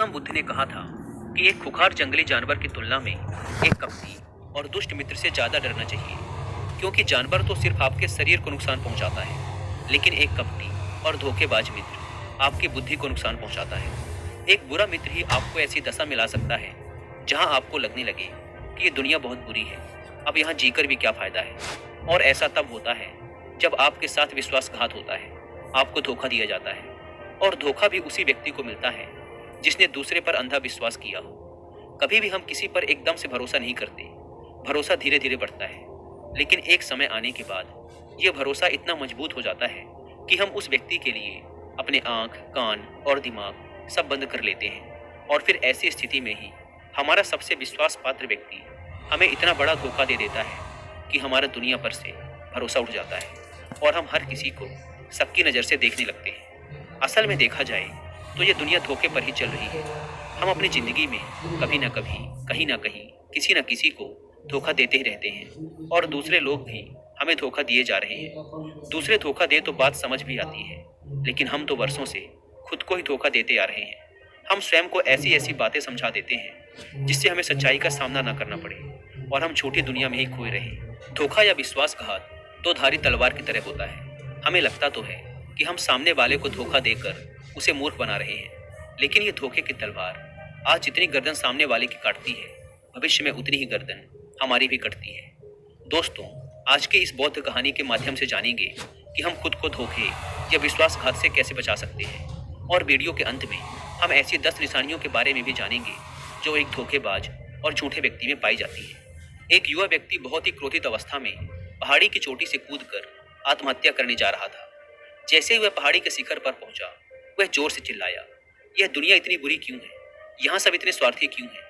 गौतम बुद्ध ने कहा था कि एक खुखार जंगली जानवर की तुलना में एक कपटी और दुष्ट मित्र से ज्यादा डरना चाहिए, क्योंकि जानवर तो सिर्फ आपके शरीर को नुकसान पहुंचाता है, लेकिन एक कपटी और धोखेबाज मित्र आपकी बुद्धि को नुकसान पहुंचाता है। एक बुरा मित्र ही आपको ऐसी दशा में ला सकता है जहां आपको लगने लगे कि ये दुनिया बहुत बुरी है, अब यहाँ जीकर भी क्या फायदा है। और ऐसा तब होता है जब आपके साथ विश्वासघात होता है, आपको धोखा दिया जाता है, और धोखा भी उसी व्यक्ति को मिलता है जिसने दूसरे पर अंधा विश्वास किया हो। कभी भी हम किसी पर एकदम से भरोसा नहीं करते, भरोसा धीरे धीरे बढ़ता है, लेकिन एक समय आने के बाद यह भरोसा इतना मजबूत हो जाता है कि हम उस व्यक्ति के लिए अपने आंख, कान और दिमाग सब बंद कर लेते हैं। और फिर ऐसी स्थिति में ही हमारा सबसे विश्वास पात्र व्यक्ति हमें इतना बड़ा धोखा दे देता है कि हमारा दुनिया पर से भरोसा उठ जाता है और हम हर किसी को सबकी नज़र से देखने लगते हैं। असल में देखा जाए तो ये दुनिया धोखे पर ही चल रही है। हम अपनी ज़िंदगी में कभी ना कभी, कहीं ना कहीं, किसी न किसी को धोखा देते ही रहते हैं, और दूसरे लोग भी हमें धोखा दिए जा रहे हैं। दूसरे धोखा दे तो बात समझ भी आती है, लेकिन हम तो वर्षों से खुद को ही धोखा देते आ रहे हैं। हम स्वयं को ऐसी ऐसी बातें समझा देते हैं जिससे हमें सच्चाई का सामना ना करना पड़े, और हम छोटी दुनिया में ही खोए रहें। धोखा या विश्वासघात दो धारी तलवार की तरह होता है। हमें लगता तो है कि हम सामने वाले को धोखा देकर उसे मूर्ख बना रहे हैं, लेकिन ये धोखे की तलवार आज जितनी गर्दन सामने वाले की काटती है, भविष्य में उतनी ही गर्दन हमारी भी कटती है। दोस्तों, आज के इस बौद्ध कहानी के माध्यम से जानेंगे कि हम खुद को धोखे या विश्वासघात से कैसे बचा सकते हैं, और वीडियो के अंत में हम ऐसी 10 निशानियों के बारे में भी जानेंगे जो एक धोखेबाज और झूठे व्यक्ति में पाई जाती है। एक युवा व्यक्ति बहुत ही क्रोधित अवस्था में पहाड़ी की चोटी से कूदकर आत्महत्या करने जा रहा था। जैसे ही वह पहाड़ी के शिखर पर पहुंचा, वह जोर से चिल्लाया, यह दुनिया इतनी बुरी क्यों है? यहाँ सब इतने स्वार्थी क्यों हैं?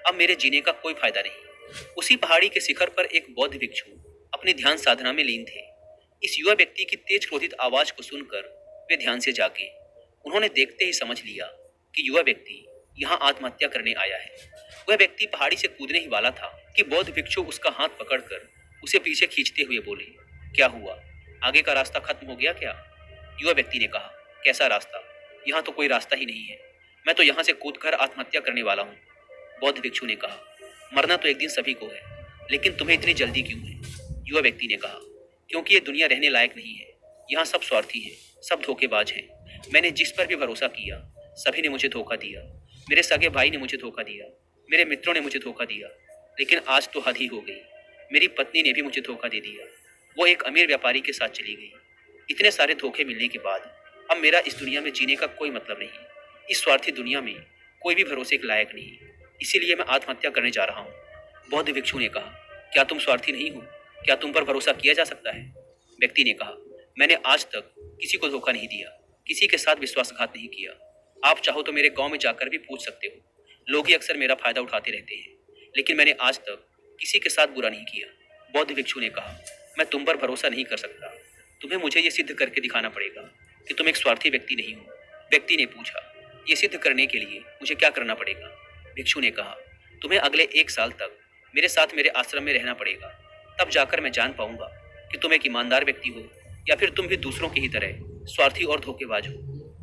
अब मेरे जीने का कोई फायदा नहीं। उसी पहाड़ी के शिखर पर एक बौद्ध भिक्षु अपनी ध्यान साधना में लीन थे। इस युवा व्यक्ति की तेज क्रोधित आवाज को सुनकर वे ध्यान से जागे। उन्होंने देखते ही समझ लिया कि युवा व्यक्ति यहाँ आत्महत्या करने आया है। वह व्यक्ति पहाड़ी से कूदने ही वाला था कि बौद्ध भिक्षु उसका हाथ पकड़कर उसे पीछे खींचते हुए बोले, क्या हुआ? आगे का रास्ता खत्म हो गया क्या? युवा व्यक्ति ने कहा, कैसा रास्ता? यहाँ तो कोई रास्ता ही नहीं है। मैं तो यहाँ से कूदकर आत्महत्या करने वाला हूँ। बौद्ध भिक्षु ने कहा, मरना तो एक दिन सभी को है, लेकिन तुम्हें इतनी जल्दी क्यों है? युवा व्यक्ति ने कहा, क्योंकि ये दुनिया रहने लायक नहीं है। यहाँ सब स्वार्थी हैं, सब धोखेबाज हैं। मैंने जिस पर भी भरोसा किया, सभी ने मुझे धोखा दिया। मेरे सगे भाई ने मुझे धोखा दिया, मेरे मित्रों ने मुझे धोखा दिया, लेकिन आज तो हद ही हो गई। मेरी पत्नी ने भी मुझे धोखा दे दिया, वो एक अमीर व्यापारी के साथ चली गई। इतने सारे धोखे मिलने के बाद अब मेरा इस दुनिया में जीने का कोई मतलब नहीं। इस स्वार्थी दुनिया में कोई भी भरोसे के लायक नहीं, इसीलिए मैं आत्महत्या करने जा रहा हूँ। बौद्ध भिक्षु ने कहा, क्या तुम स्वार्थी नहीं हो? क्या तुम पर भरोसा किया जा सकता है? व्यक्ति ने कहा, मैंने आज तक किसी को धोखा नहीं दिया, किसी के साथ विश्वासघात नहीं किया। आप चाहो तो मेरे गांव में जाकर भी पूछ सकते हो, लोग ही अक्सर मेरा फायदा उठाते रहते हैं, लेकिन मैंने आज तक किसी के साथ बुरा नहीं किया। बौद्ध भिक्षु ने कहा, मैं तुम पर भरोसा नहीं कर सकता। तुम्हें मुझे ये सिद्ध करके दिखाना पड़ेगा कि तुम एक स्वार्थी व्यक्ति नहीं हो। व्यक्ति ने पूछा, ये सिद्ध करने के लिए मुझे क्या करना पड़ेगा? भिक्षु ने कहा, तुम्हें अगले 1 साल तक मेरे साथ मेरे आश्रम में रहना पड़ेगा, तब जाकर मैं जान पाऊंगा कि तुम एक ईमानदार व्यक्ति हो या फिर तुम भी दूसरों की ही तरह स्वार्थी और धोखेबाज हो।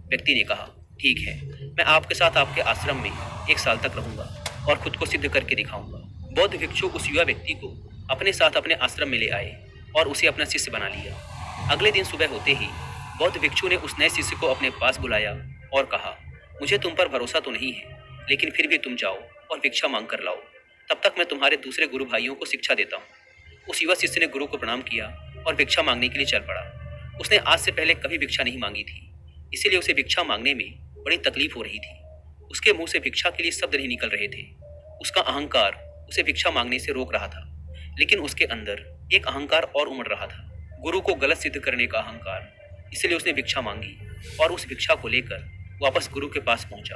व्यक्ति ने कहा, ठीक है, मैं आपके साथ आपके आश्रम में 1 साल तक रहूंगा और खुद को सिद्ध करके दिखाऊंगा। बौद्ध भिक्षु उस युवा व्यक्ति को अपने साथ अपने आश्रम में ले आए और उसे अपना शिष्य बना लिया। अगले दिन सुबह होते ही बौद्ध भिक्षु ने उस नए शिष्य को अपने पास बुलाया और कहा, मुझे तुम पर भरोसा तो नहीं है, लेकिन फिर भी तुम जाओ और भिक्षा मांग कर लाओ, तब तक मैं तुम्हारे दूसरे गुरु भाइयों को शिक्षा देता हूँ। उस युवा शिष्य ने गुरु को प्रणाम किया और भिक्षा मांगने के लिए चल पड़ा। उसने आज से पहले कभी भिक्षा नहीं मांगी थी, इसीलिए उसे भिक्षा मांगने में बड़ी तकलीफ हो रही थी। उसके मुंह से भिक्षा के लिए शब्द नहीं निकल रहे थे। उसका अहंकार उसे भिक्षा मांगने से रोक रहा था, लेकिन उसके अंदर एक अहंकार और उमड़ रहा था, गुरु को गलत सिद्ध करने का अहंकार। इसलिए उसने भिक्षा मांगी और उस भिक्षा को लेकर वापस गुरु के पास पहुंचा।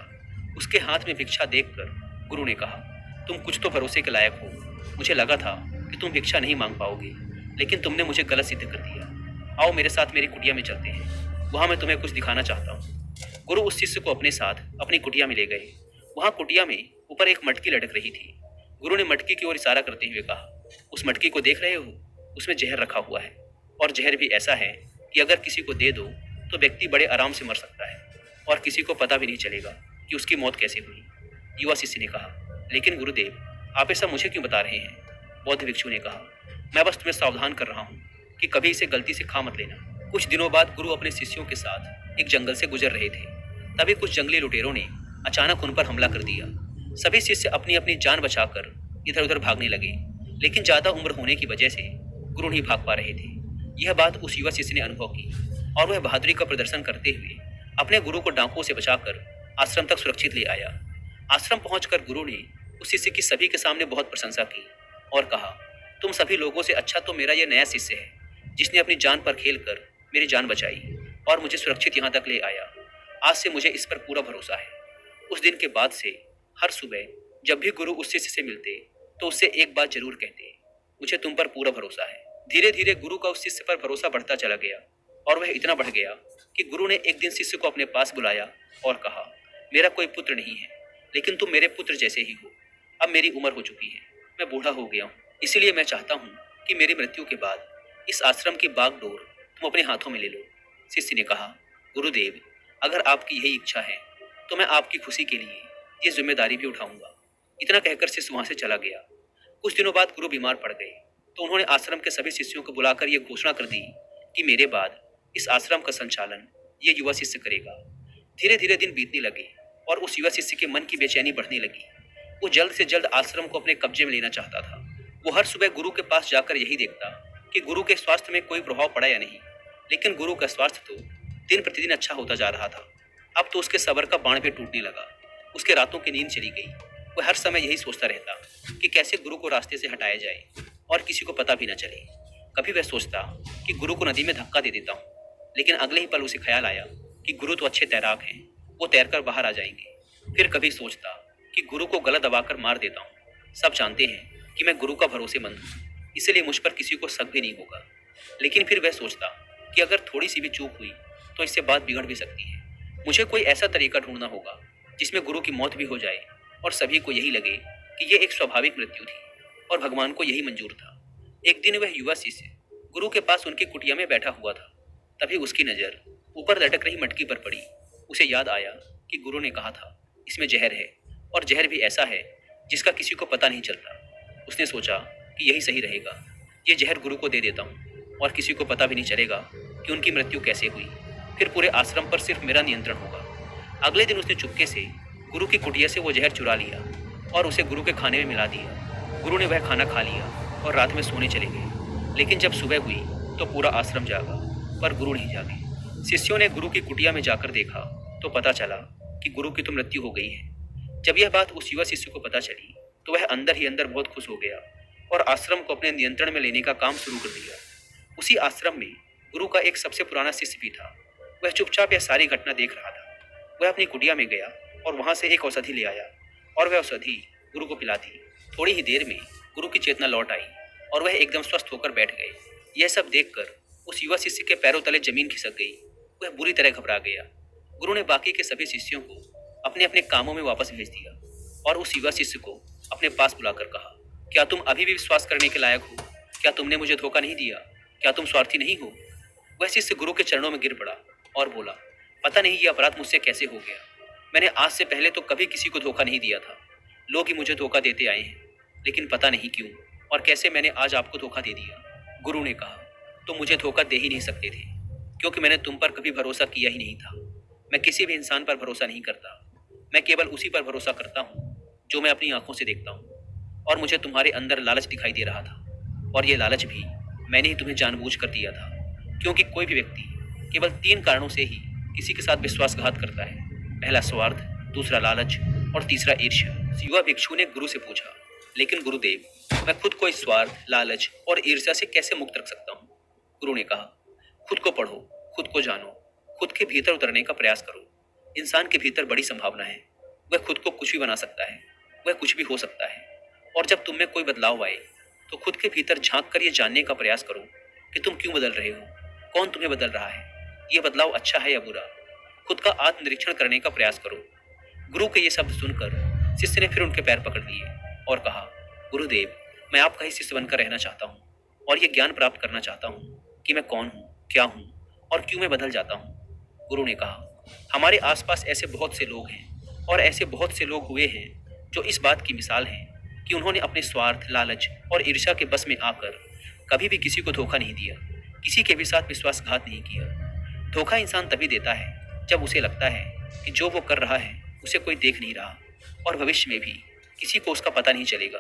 उसके हाथ में भिक्षा देखकर गुरु ने कहा, तुम कुछ तो भरोसे के लायक हो। मुझे लगा था कि तुम भिक्षा नहीं मांग पाओगे, लेकिन तुमने मुझे गलत सिद्ध कर दिया। आओ मेरे साथ मेरी कुटिया में चलते हैं, वहाँ मैं तुम्हें कुछ दिखाना चाहता हूँ। गुरु उस शिष्य को अपने साथ अपनी कुटिया में ले गए। वहाँ कुटिया में ऊपर एक मटकी लटक रही थी। गुरु ने मटकी की ओर इशारा करते हुए कहा, उस मटकी को देख रहे हो? उसमें जहर रखा हुआ है, और जहर भी ऐसा है कि अगर किसी को दे दो तो व्यक्ति बड़े आराम से मर सकता है और किसी को पता भी नहीं चलेगा। कि उसकी मौत कैसे हुई। युवा शिष्य ने कहा, लेकिन गुरुदेव, आप ऐसा मुझे क्यों बता रहे हैं? बौद्ध भिक्षु ने कहा, मैं बस तुम्हें सावधान कर रहा हूँ कि कभी इसे गलती से खा मत लेना। कुछ दिनों बाद गुरु अपने शिष्यों के साथ एक जंगल से गुजर रहे थे। तभी कुछ जंगली लुटेरों ने अचानक उन पर हमला कर दिया। सभी शिष्य अपनी अपनी जान बचाकर इधर उधर भागने लगे, लेकिन ज्यादा उम्र होने की वजह से गुरु नहीं भाग पा रहे थे। यह बात उस युवा शिष्य ने अनुभव की और वह बहादुरी का प्रदर्शन करते हुए अपने गुरु को डाकुओं से बचाकर आश्रम तक सुरक्षित ले आया। आश्रम पहुंचकर गुरु ने उस शिष्य की सभी के सामने बहुत प्रशंसा की और कहा, तुम सभी लोगों से अच्छा तो मेरा यह नया शिष्य है, जिसने अपनी जान पर खेलकर मेरी जान बचाई और मुझे सुरक्षित यहाँ तक ले आया। आज से मुझे इस पर पूरा भरोसा है। उस दिन के बाद से हर सुबह जब भी गुरु उस शिष्य से मिलते तो उससे एक बात जरूर कहते, मुझे तुम पर पूरा भरोसा है। धीरे धीरे गुरु का उस शिष्य पर भरोसा बढ़ता चला गया और वह इतना बढ़ गया कि गुरु ने एक दिन शिष्य को अपने पास बुलाया और कहा, मेरा कोई पुत्र नहीं है, लेकिन तुम मेरे पुत्र जैसे ही हो। अब मेरी उम्र हो चुकी है, मैं बूढ़ा हो गया हूँ, इसीलिए मैं चाहता हूँ कि मेरी मृत्यु के बाद इस आश्रम की बागडोर तुम अपने हाथों में ले लो। शिष्य ने कहा, गुरुदेव, अगर आपकी यही इच्छा है तो मैं आपकी खुशी के लिए ये जिम्मेदारी भी उठाऊंगा। इतना कहकर शिष्य वहां से चला गया। कुछ दिनों बाद गुरु बीमार पड़ गए तो उन्होंने आश्रम के सभी शिष्यों को बुलाकर यह घोषणा कर दी कि मेरे बाद इस आश्रम का संचालन ये युवा शिष्य करेगा। धीरे धीरे दिन बीतने लगे और उस युवा शिष्य के मन की बेचैनी बढ़ने लगी। वो जल्द से जल्द आश्रम को अपने कब्जे में लेना चाहता था। वो हर सुबह गुरु के पास जाकर यही देखता कि गुरु के स्वास्थ्य में कोई प्रभाव पड़ा या नहीं, लेकिन गुरु का स्वास्थ्य तो दिन प्रतिदिन अच्छा होता जा रहा था। अब तो उसके सब्र का बाण भी टूटने लगा। उसके रातों की नींद चली गई। वह हर समय यही सोचता रहता कि कैसे गुरु को रास्ते से हटाया जाए और किसी को पता भी न चले। कभी वह सोचता कि गुरु को नदी में धक्का दे देता हूँ, लेकिन अगले ही पल उसे ख्याल आया कि गुरु तो अच्छे तैराक हैं, वो तैरकर बाहर आ जाएंगे। फिर कभी सोचता कि गुरु को गला दबाकर मार देता हूँ। सब जानते हैं कि मैं गुरु का भरोसेमंद हूँ, इसलिए मुझ पर किसी को शक भी नहीं होगा। लेकिन फिर वह सोचता कि अगर थोड़ी सी भी चूक हुई तो इससे बात बिगड़ भी सकती है। मुझे कोई ऐसा तरीका ढूंढना होगा जिसमें गुरु की मौत भी हो जाए और सभी को यही लगे कि ये एक स्वाभाविक मृत्यु थी और भगवान को यही मंजूर था। एक दिन वह युवा शिष्य गुरु के पास उनकी कुटिया में बैठा हुआ था। तभी उसकी नजर ऊपर लटक रही मटकी पर पड़ी। उसे याद आया कि गुरु ने कहा था इसमें जहर है, और जहर भी ऐसा है जिसका किसी को पता नहीं चलता। उसने सोचा कि यही सही रहेगा, ये जहर गुरु को दे देता हूँ और किसी को पता भी नहीं चलेगा कि उनकी मृत्यु कैसे हुई। फिर पूरे आश्रम पर सिर्फ मेरा नियंत्रण होगा। अगले दिन उसने चुपके से गुरु की कुटिया से वो जहर चुरा लिया और उसे गुरु के खाने में मिला दिया। गुरु ने वह खाना खा लिया और रात में सोने चले गए। लेकिन जब सुबह हुई तो पूरा आश्रम जागा, पर गुरु नहीं जागे। शिष्यों ने गुरु की कुटिया में जाकर देखा तो पता चला कि गुरु की तो मृत्यु हो गई है। जब यह बात उस युवा शिष्य को पता चली तो वह अंदर ही अंदर बहुत खुश हो गया और आश्रम को अपने नियंत्रण में लेने का काम शुरू कर दिया। उसी आश्रम में गुरु का एक सबसे पुराना शिष्य भी था। वह चुपचाप यह सारी घटना देख रहा था। वह अपनी कुटिया में गया और वहां से एक औषधि ले आया और वह औषधि गुरु को पिला दी। थोड़ी ही देर में गुरु की चेतना लौट आई और वह एकदम स्वस्थ होकर बैठ गए। यह सब देखकर उस युवा शिष्य के पैरों तले जमीन खिसक गई। वह बुरी तरह घबरा गया। गुरु ने बाकी के सभी शिष्यों को अपने अपने कामों में वापस भेज दिया और उस युवा शिष्य को अपने पास बुलाकर कहा, क्या तुम अभी भी विश्वास करने के लायक हो? क्या तुमने मुझे धोखा नहीं दिया? क्या तुम स्वार्थी नहीं हो? वह शिष्य गुरु के चरणों में गिर पड़ा और बोला, पता नहीं ये अपराध मुझसे कैसे हो गया। मैंने आज से पहले तो कभी किसी को धोखा नहीं दिया था। लोग ही मुझे धोखा देते आए हैं, लेकिन पता नहीं क्यों और कैसे मैंने आज आपको धोखा दे दिया। गुरु ने कहा, तुम मुझे धोखा दे ही नहीं सकते थे, क्योंकि मैंने तुम पर कभी भरोसा किया ही नहीं था। मैं किसी भी इंसान पर भरोसा नहीं करता। मैं केवल उसी पर भरोसा करता हूँ जो मैं अपनी आंखों से देखता हूँ। और मुझे तुम्हारे अंदर लालच दिखाई दे रहा था, और ये लालच भी मैंने ही तुम्हें जानबूझकर दिया था, क्योंकि कोई भी व्यक्ति केवल 3 कारणों से ही किसी के साथ विश्वासघात करता है। पहला स्वार्थ, दूसरा लालच और तीसरा ईर्ष्या। युवा भिक्षु ने गुरु से पूछा, लेकिन गुरुदेव, मैं खुद को इस स्वार्थ, लालच और ईर्ष्या से कैसे मुक्त रख सकता हूँ? गुरु ने कहा, खुद को पढ़ो, खुद को जानो, खुद के भीतर उतरने का प्रयास करो। इंसान के भीतर बड़ी संभावना है। वह खुद को कुछ भी बना सकता है, वह कुछ भी हो सकता है। और जब तुम में कोई बदलाव आए तो खुद के भीतर झांक कर ये जानने का प्रयास करो कि तुम क्यों बदल रहे हो, कौन तुम्हें बदल रहा है, ये बदलाव अच्छा है या बुरा। खुद का आत्मनिरीक्षण करने का प्रयास करो। गुरु के ये शब्द सुनकर शिष्य ने फिर उनके पैर पकड़ लिए और कहा, गुरुदेव, मैं आपका ही शिष्य बनकर रहना चाहता हूँ और ये ज्ञान प्राप्त करना चाहता हूँ कि मैं कौन हूँ, क्या हूँ और क्यों मैं बदल जाता हूँ। गुरु ने कहा, हमारे आसपास ऐसे बहुत से लोग हैं और ऐसे बहुत से लोग हुए हैं जो इस बात की मिसाल हैं कि उन्होंने अपने स्वार्थ, लालच और ईर्ष्या के बस में आकर कभी भी किसी को धोखा नहीं दिया, किसी के भी साथ विश्वासघात नहीं किया। धोखा इंसान तभी देता है जब उसे लगता है कि जो वो कर रहा है उसे कोई देख नहीं रहा और भविष्य में भी किसी को उसका पता नहीं चलेगा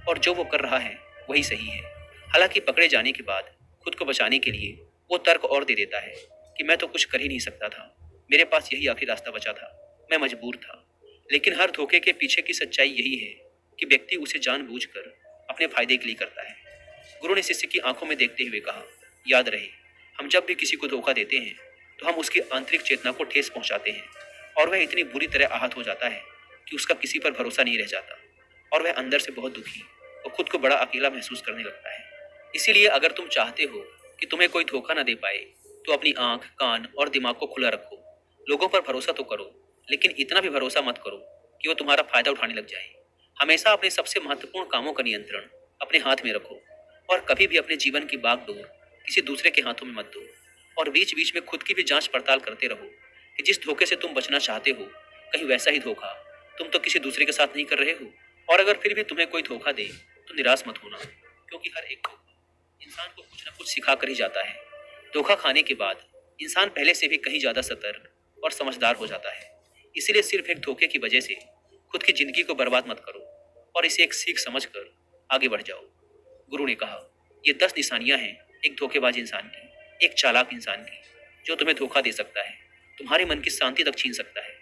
और जो वो कर रहा है वही सही है। हालांकि पकड़े जाने के बाद खुद को बचाने के लिए वो तर्क और दे देता है कि मैं तो कुछ कर ही नहीं सकता था, मेरे पास यही आखिरी रास्ता बचा था, मैं मजबूर था। लेकिन हर धोखे के पीछे की सच्चाई यही है कि व्यक्ति उसे जानबूझकर अपने फायदे के लिए करता है। गुरु ने शिष्य की आंखों में देखते हुए कहा, याद रहे, हम जब भी किसी को धोखा देते हैं तो हम उसकी आंतरिक चेतना को ठेस पहुंचाते हैं और वह इतनी बुरी तरह आहत हो जाता है कि उसका किसी पर भरोसा नहीं रह जाता और वह अंदर से बहुत दुखी और खुद को बड़ा अकेला महसूस करने लगता है। इसीलिए अगर तुम चाहते हो कि तुम्हें कोई धोखा न दे पाए तो अपनी आंख, कान और दिमाग को खुला रखो। लोगों पर भरोसा तो करो, लेकिन इतना भी भरोसा मत करो कि वो तुम्हारा फायदा उठाने लग जाए। हमेशा अपने सबसे महत्वपूर्ण कामों का नियंत्रण अपने हाथ में रखो और कभी भी अपने जीवन की बागडोर किसी दूसरे के हाथों में मत दो। और बीच बीच में खुद की भी जांच पड़ताल करते रहो कि जिस धोखे से तुम बचना चाहते हो कहीं वैसा ही धोखा तुम तो किसी दूसरे के साथ नहीं कर रहे हो। और अगर फिर भी तुम्हें कोई धोखा दे तो निराश मत होना, क्योंकि हर एक धोखा इंसान को कुछ न कुछ सिखा कर ही जाता है। धोखा खाने के बाद इंसान पहले से भी कहीं ज्यादा सतर्क और समझदार हो जाता है। इसीलिए सिर्फ एक धोखे की वजह से खुद की जिंदगी को बर्बाद मत करो और इसे एक सीख समझकर आगे बढ़ जाओ। गुरु ने कहा, ये 10 निशानियां हैं एक धोखेबाज इंसान की, एक चालाक इंसान की, जो तुम्हें धोखा दे सकता है, तुम्हारे मन की शांति तक छीन सकता है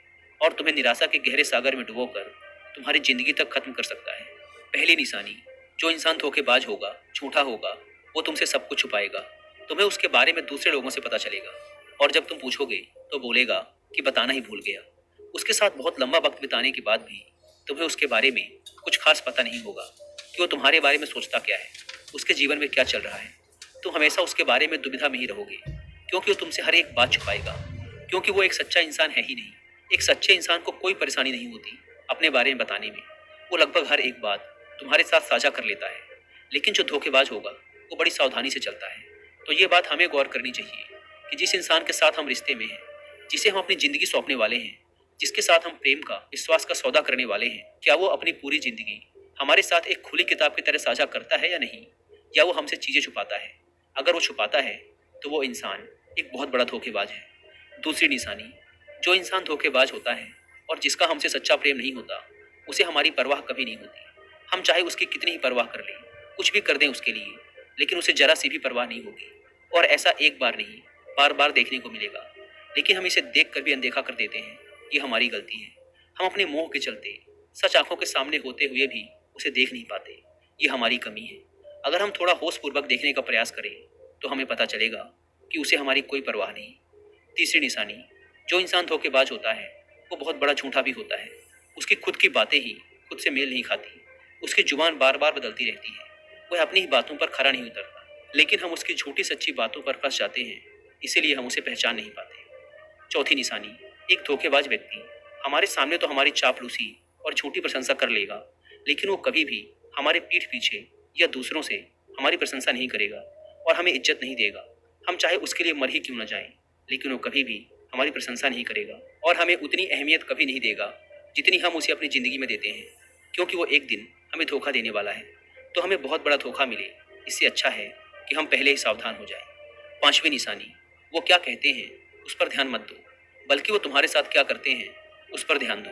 और तुम्हें निराशा के गहरे सागर में डुबोकर तुम्हारी जिंदगी तक खत्म कर सकता है। पहली निशानी, जो इंसान धोखेबाज होगा, झूठा होगा, वो तुमसे सब कुछ छुपाएगा। तुम्हें उसके बारे में दूसरे लोगों से पता चलेगा और जब तुम पूछोगे तो बोलेगा कि बताना ही भूल गया। उसके साथ बहुत लंबा वक्त बिताने के बाद भी तुम्हें उसके बारे में कुछ खास पता नहीं होगा कि वो तुम्हारे बारे में सोचता क्या है, उसके जीवन में क्या चल रहा है। तुम हमेशा उसके बारे में दुविधा में ही रहोगे, क्योंकि वो तुमसे हर एक बात छुपाएगा, क्योंकि वो एक सच्चा इंसान है ही नहीं। एक सच्चे इंसान को कोई परेशानी नहीं होती अपने बारे में बताने में। वो लगभग हर एक बात तुम्हारे साथ साझा कर लेता है। लेकिन जो धोखेबाज होगा वो बड़ी सावधानी से चलता है। तो ये बात हमें गौर करनी चाहिए कि जिस इंसान के साथ हम रिश्ते में हैं, जिसे हम अपनी जिंदगी सौंपने वाले हैं, जिसके साथ हम प्रेम का, विश्वास का सौदा करने वाले हैं, क्या वो अपनी पूरी जिंदगी हमारे साथ एक खुली किताब की तरह साझा करता है या नहीं, या वो हमसे चीजें छुपाता है। अगर वो छुपाता है तो वो इंसान एक बहुत बड़ा धोखेबाज है। दूसरी निशानी, जो इंसान धोखेबाज होता है और जिसका हमसे सच्चा प्रेम नहीं होता, उसे हमारी परवाह कभी नहीं होती। हम चाहे उसकी कितनी ही परवाह कर लें, कुछ भी कर दें उसके लिए, लेकिन उसे जरा सी भी परवाह नहीं होगी। और ऐसा एक बार नहीं, बार बार देखने को मिलेगा। लेकिन हम इसे देख कर भी अनदेखा कर देते हैं। ये हमारी गलती है। हम अपने मोह के चलते सच आंखों के सामने होते हुए भी उसे देख नहीं पाते। ये हमारी कमी है। अगर हम थोड़ा होशपूर्वक देखने का प्रयास करें तो हमें पता चलेगा कि उसे हमारी कोई परवाह नहीं। तीसरी निशानी, जो इंसान धोखेबाज होता है वो बहुत बड़ा झूठा भी होता है। उसकी खुद की बातें ही खुद से मेल नहीं खाती। उसकी जुबान बार बार बदलती रहती है। वह अपनी ही बातों पर खरा नहीं उतरता, लेकिन हम उसकी झूठी सच्ची बातों पर फंस जाते हैं। इसीलिए हम उसे पहचान नहीं पाते। चौथी निशानी, एक धोखेबाज व्यक्ति हमारे सामने तो हमारी चापलूसी और झूठी प्रशंसा कर लेगा, लेकिन वो कभी भी हमारे पीठ पीछे या दूसरों से हमारी प्रशंसा नहीं करेगा और हमें इज्जत नहीं देगा। हम चाहे उसके लिए मर ही क्यों न जाएं, लेकिन वो कभी भी हमारी प्रशंसा नहीं करेगा और हमें उतनी अहमियत कभी नहीं देगा जितनी हम उसे अपनी जिंदगी में देते हैं, क्योंकि वो एक दिन हमें धोखा देने वाला है। तो हमें बहुत बड़ा धोखा मिले, इससे अच्छा है कि हम पहले ही सावधान हो जाएं। पांचवी निशानी, वो क्या कहते हैं उस पर ध्यान मत दो, बल्कि वो तुम्हारे साथ क्या करते हैं उस पर ध्यान दो,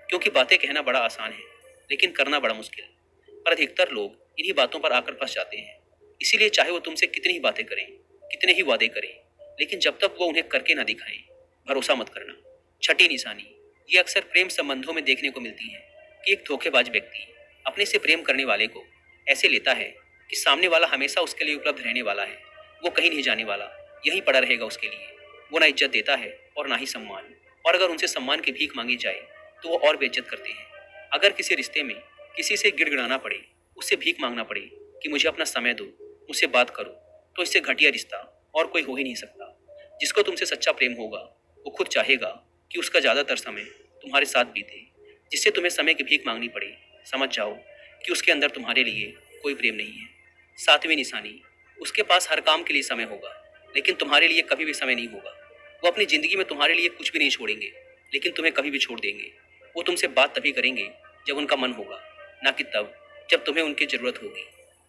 क्योंकि बातें कहना बड़ा आसान है लेकिन करना बड़ा मुश्किल। पर अधिकतर लोग इन्हीं बातों पर आकर फंस जाते हैं। इसीलिए चाहे वो तुमसे कितनी ही बातें करें, कितने ही वादे करें, लेकिन जब तक वो उन्हें करके ना दिखाएं, भरोसा मत करना। छठी निशानी, ये अक्सर प्रेम संबंधों में देखने को मिलती है कि एक धोखेबाज व्यक्ति अपने से प्रेम करने वाले को ऐसे लेता है कि सामने वाला हमेशा उसके लिए उपलब्ध रहने वाला है, वो कहीं नहीं जाने वाला, यहीं पड़ा रहेगा उसके लिए। वो ना इज्जत देता है और ना ही सम्मान, और अगर उनसे सम्मान की भीख मांगी जाए तो वो और बेइज्जत करते हैं। अगर किसी रिश्ते में किसी से गिड़गिड़ाना पड़े, उससे भीख मांगना पड़े कि मुझे अपना समय दो, मुझसे बात करो, तो इससे घटिया रिश्ता और कोई हो ही नहीं सकता। जिसको तुमसे सच्चा प्रेम होगा वो खुद चाहेगा कि उसका ज़्यादातर समय तुम्हारे साथ बीते। जिससे तुम्हें समय की भीख मांगनी पड़े, समझ जाओ कि उसके अंदर तुम्हारे लिए कोई प्रेम नहीं है। सातवीं निशानी, उसके पास हर काम के लिए समय होगा, लेकिन तुम्हारे लिए कभी भी समय नहीं होगा। वो अपनी ज़िंदगी में तुम्हारे लिए कुछ भी नहीं छोड़ेंगे, लेकिन तुम्हें कभी भी छोड़ देंगे। वो तुमसे बात तभी करेंगे जब उनका मन होगा, ना कि तब जब तुम्हें उनकी ज़रूरत होगी।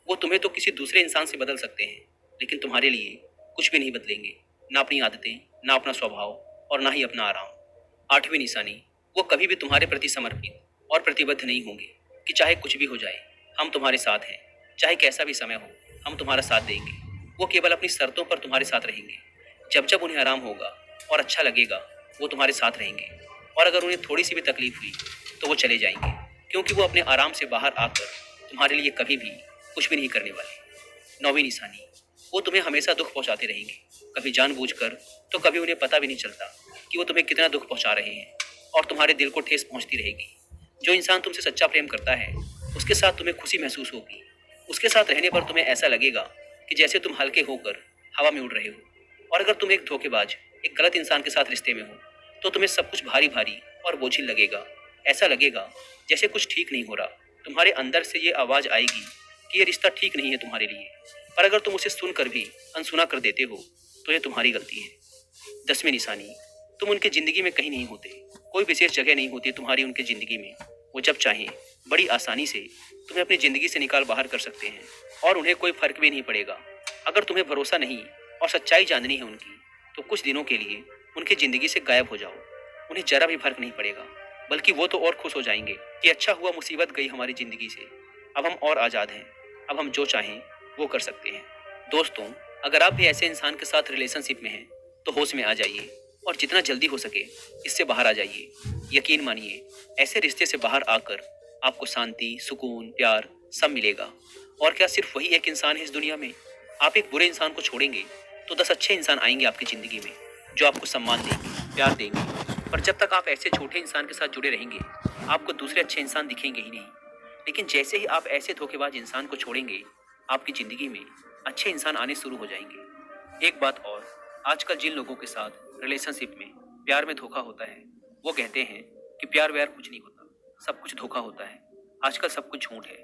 वो तुम्हें तो किसी दूसरे इंसान से बदल सकते हैं, लेकिन तुम्हारे लिए कुछ भी नहीं बदलेंगे, ना अपनी आदतें, ना अपना स्वभाव और ना ही अपना आराम। आठवीं निशानी, वो कभी भी तुम्हारे प्रति समर्पित और प्रतिबद्ध नहीं होंगे कि चाहे कुछ भी हो जाए, हम तुम्हारे साथ हैं, चाहे कैसा भी समय हो, हम तुम्हारा साथ देंगे। वो केवल अपनी शर्तों पर तुम्हारे साथ रहेंगे। जब जब उन्हें आराम होगा और अच्छा लगेगा, वो तुम्हारे साथ रहेंगे, और अगर उन्हें थोड़ी सी भी तकलीफ हुई तो वो चले जाएंगे, क्योंकि वो अपने आराम से बाहर आकर तुम्हारे लिए कभी भी कुछ भी नहीं करने वाले। नौवीं निशानी, वो तुम्हें हमेशा दुख पहुंचाते रहेंगे, कभी जानबूझकर तो कभी उन्हें पता भी नहीं चलता कि वो तुम्हें कितना दुख पहुंचा रहे हैं, और तुम्हारे दिल को ठेस पहुंचती रहेगी। जो इंसान तुमसे सच्चा प्रेम करता है, उसके साथ तुम्हें खुशी महसूस होगी। उसके साथ रहने पर तुम्हें ऐसा लगेगा कि जैसे तुम हल्के होकर हवा में उड़ रहे हो। और अगर तुम एक धोखेबाज, एक गलत इंसान के साथ रिश्ते में हो, तो तुम्हें सब कुछ भारी भारी और बोझिल लगेगा। ऐसा लगेगा जैसे कुछ ठीक नहीं हो रहा। तुम्हारे अंदर से ये आवाज़ आएगी कि ये रिश्ता ठीक नहीं है तुम्हारे लिए। पर अगर तुम उसे सुनकर भी अनसुना कर देते हो, तो ये तुम्हारी गलती है। 10वीं निशानी, तुम उनके ज़िंदगी में कहीं नहीं होते। कोई विशेष जगह नहीं होती तुम्हारी उनके ज़िंदगी में। वो जब चाहें बड़ी आसानी से तुम्हें अपनी ज़िंदगी से निकाल बाहर कर सकते हैं, और उन्हें कोई फ़र्क भी नहीं पड़ेगा। अगर तुम्हें भरोसा नहीं और सच्चाई जाननी है उनकी, तो कुछ दिनों के लिए उनकी ज़िंदगी से गायब हो जाओ। उन्हें जरा भी फर्क नहीं पड़ेगा, बल्कि वो तो और खुश हो जाएंगे कि अच्छा हुआ मुसीबत गई हमारी ज़िंदगी से। अब हम और आज़ाद हैं, अब हम जो चाहें वो कर सकते हैं। दोस्तों, अगर आप भी ऐसे इंसान के साथ रिलेशनशिप में हैं, तो होश में आ जाइए और जितना जल्दी हो सके इससे बाहर आ जाइए। यकीन मानिए, ऐसे रिश्ते से बाहर आकर आपको शांति, सुकून, प्यार सब मिलेगा। और क्या सिर्फ वही एक इंसान है इस दुनिया में? आप एक बुरे इंसान को छोड़ेंगे तो 10 अच्छे इंसान आएंगे आपकी ज़िंदगी में, जो आपको सम्मान देंगे, प्यार देंगे। पर जब तक आप ऐसे छोटे इंसान के साथ जुड़े रहेंगे, आपको दूसरे अच्छे इंसान दिखेंगे ही नहीं। लेकिन जैसे ही आप ऐसे धोखेबाज इंसान को छोड़ेंगे, आपकी ज़िंदगी में अच्छे इंसान आने शुरू हो जाएंगे। एक बात और, आजकल जिन लोगों के साथ रिलेशनशिप में, प्यार में धोखा होता है, वो कहते हैं कि प्यार व्यार कुछ नहीं होता, सब कुछ धोखा होता है। आजकल सब कुछ झूठ है,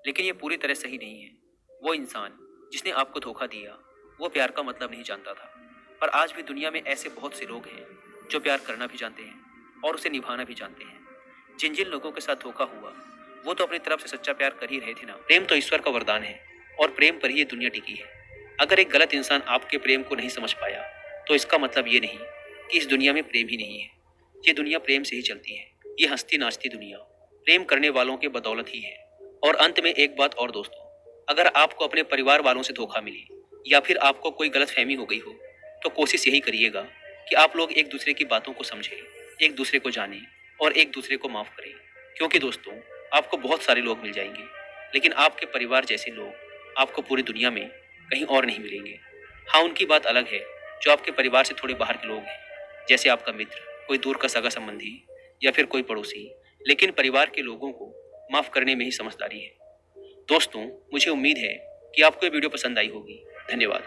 लेकिन ये पूरी तरह सही नहीं है। वो इंसान जिसने आपको धोखा दिया, वो प्यार का मतलब नहीं जानता था। पर आज भी दुनिया में ऐसे बहुत से लोग हैं जो प्यार करना भी जानते हैं और उसे निभाना भी जानते हैं। जिन जिन लोगों के साथ धोखा हुआ, वो तो अपनी तरफ से सच्चा प्यार कर ही रहे थे ना। प्रेम तो ईश्वर का वरदान है, और प्रेम पर ही ये दुनिया टिकी है। अगर एक गलत इंसान आपके प्रेम को नहीं समझ पाया, तो इसका मतलब ये नहीं कि इस दुनिया में प्रेम ही नहीं है। ये दुनिया प्रेम से ही चलती है। ये हंसती नाचती दुनिया प्रेम करने वालों के बदौलत ही है। और अंत में एक बात और दोस्तों, अगर आपको अपने परिवार वालों से धोखा मिले, या फिर आपको कोई गलतफहमी हो गई हो, तो कोशिश यही करिएगा कि आप लोग एक दूसरे की बातों को समझें, एक दूसरे को जानें और एक दूसरे को माफ़ करें। क्योंकि दोस्तों, आपको बहुत सारे लोग मिल जाएंगे, लेकिन आपके परिवार जैसे लोग आपको पूरी दुनिया में कहीं और नहीं मिलेंगे। हाँ, उनकी बात अलग है जो आपके परिवार से थोड़े बाहर के लोग हैं, जैसे आपका मित्र, कोई दूर का सगा संबंधी या फिर कोई पड़ोसी। लेकिन परिवार के लोगों को माफ़ करने में ही समझदारी है। दोस्तों, मुझे उम्मीद है कि आपको ये वीडियो पसंद आई होगी। धन्यवाद।